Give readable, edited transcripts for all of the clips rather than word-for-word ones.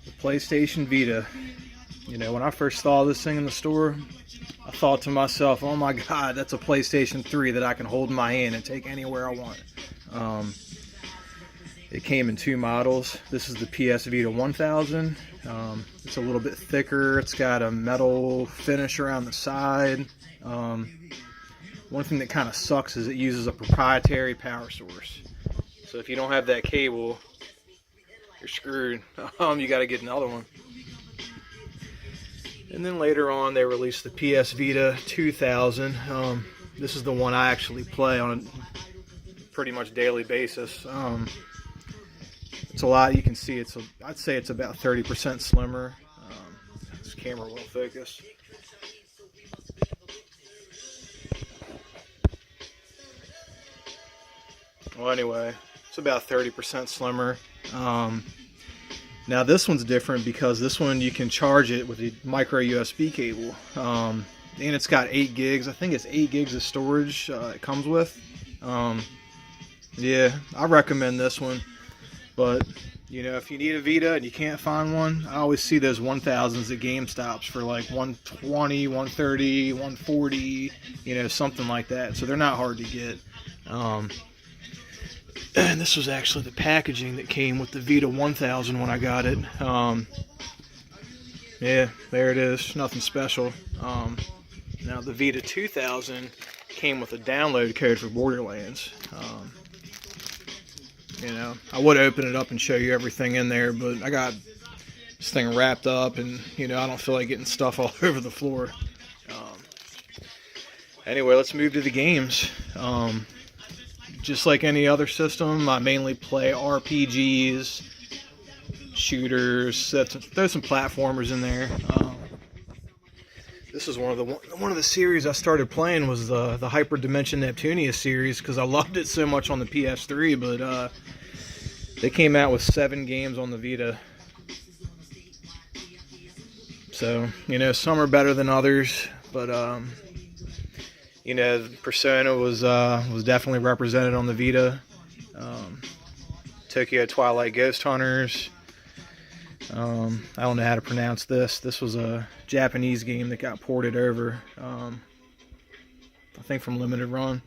The PlayStation Vita. You know, when I first saw this thing in the store, I thought to myself, oh my god, that's a PlayStation 3 that I can hold in my hand and take anywhere I want. It came in two models. This is the PS Vita 1000. It's a little bit thicker. It's got a metal finish around the side. One thing that kind of sucks is it uses a proprietary power source. So if you don't have that cable, you're screwed. You got to get another one. And then later on, they released the PS Vita 2000. This is the one I actually play on a pretty much daily basis. It's a lot. You can see I'd say it's about 30% slimmer. This camera will focus. Well, anyway, it's about 30% slimmer. Now this one's different because this one you can charge it with a micro USB cable, and it's got 8 gigs. I think it's 8 gigs of storage it comes with. Yeah, I recommend this one. But you know, if you need a Vita and you can't find one, I always see those 1000s at GameStops for like 120, 130, 140, you know, something like that. So they're not hard to get. And this was actually the packaging that came with the Vita 1000 when I got it. Yeah, there it is. Nothing special. Now the Vita 2000 came with a download code for Borderlands. You know, I would open it up and show you everything in there, but I got this thing wrapped up, and you know, I don't feel like getting stuff all over the floor. Anyway, let's move to the games. Just like any other system, I mainly play RPGs, shooters. There's some platformers in there. This is one of the series I started playing was the Hyper Dimension Neptunia series because I loved it so much on the PS3. But they came out with 7 games on the Vita. So you know, some are better than others, but you know, Persona was definitely represented on the Vita. Tokyo Twilight Ghost Hunters. I don't know how to pronounce this. This was a Japanese game that got ported over, I think from Limited Run.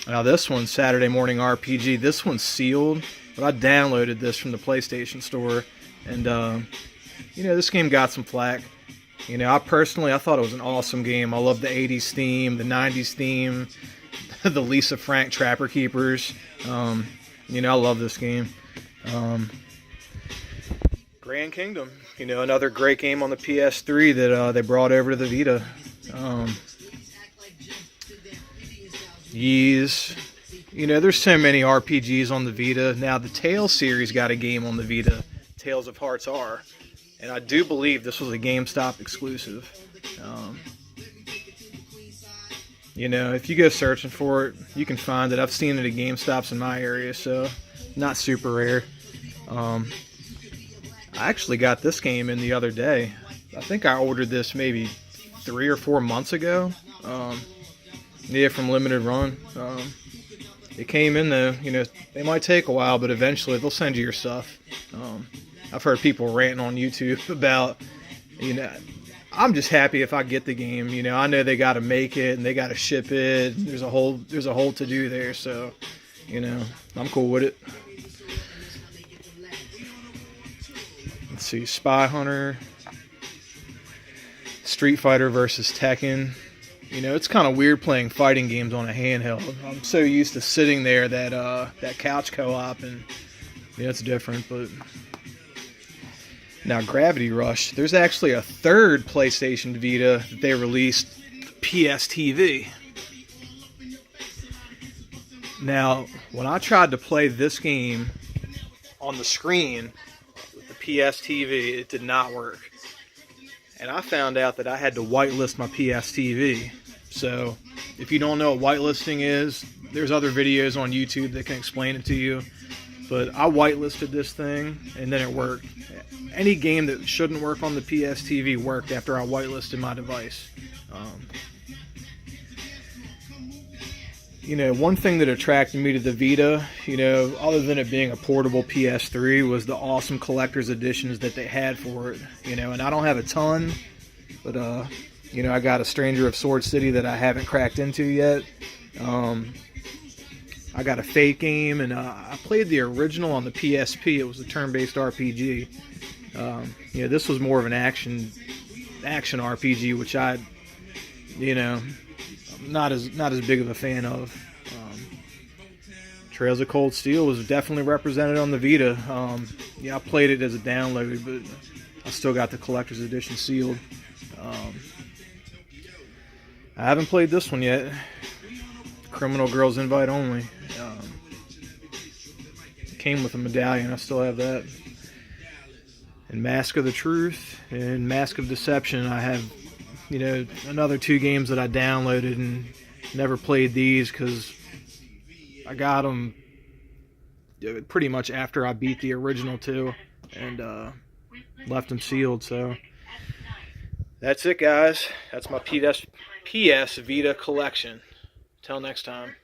Now this one's Saturday Morning RPG. This one's sealed, but I downloaded this from the PlayStation Store, and you know, this game got some flack. You know, I thought it was an awesome game. I love the 80s theme, the 90s theme, the Lisa Frank Trapper Keepers. You know, I love this game. Grand Kingdom, you know, another great game on the PS3 that they brought over to the Vita. Ys. You know, there's so many RPGs on the Vita. Now, the Tales series got a game on the Vita, Tales of Hearts R. And I do believe this was a GameStop exclusive. You know, if you go searching for it, you can find it. I've seen it at GameStops in my area, so not super rare. I actually got this game in the other day. I think I ordered this maybe 3 or 4 months ago. Yeah, from Limited Run. It came in though. You know, they might take a while, but eventually they'll send you your stuff. I've heard people ranting on YouTube about, you know, I'm just happy if I get the game. You know, I know they got to make it and they got to ship it. There's a whole to do there, so you know, I'm cool with it. Let's see, Spy Hunter, Street Fighter versus Tekken. You know, it's kind of weird playing fighting games on a handheld. I'm so used to sitting there that couch co-op, and yeah, it's different. But now Gravity Rush, there's actually a third PlayStation Vita that they released, PS TV. Now, when I tried to play this game on the screen with the PS TV, it did not work. And I found out that I had to whitelist my PS TV. So, if you don't know what whitelisting is, there's other videos on YouTube that can explain it to you. But I whitelisted this thing, and then it worked. Any game that shouldn't work on the PS TV worked after I whitelisted my device. you know, one thing that attracted me to the Vita, you know, other than it being a portable PS3, was the awesome collector's editions that they had for it. You know, and I don't have a ton, but you know, I got a Stranger of Sword City that I haven't cracked into yet. I got a Fate game, and I played the original on the PSP. It was a turn-based RPG. You know, this was more of an action RPG, which I, you know, I'm not as big of a fan of. Trails of Cold Steel was definitely represented on the Vita. Yeah, I played it as a download, but I still got the collector's edition sealed. I haven't played this one yet. Criminal Girls Invite Only. It came with a medallion. I still have that. And Mask of the Truth and Mask of Deception. I have, you know, another 2 games that I downloaded and never played these because I got them pretty much after I beat the original 2 and left them sealed. So that's it, guys. That's my PS Vita collection. Till next time.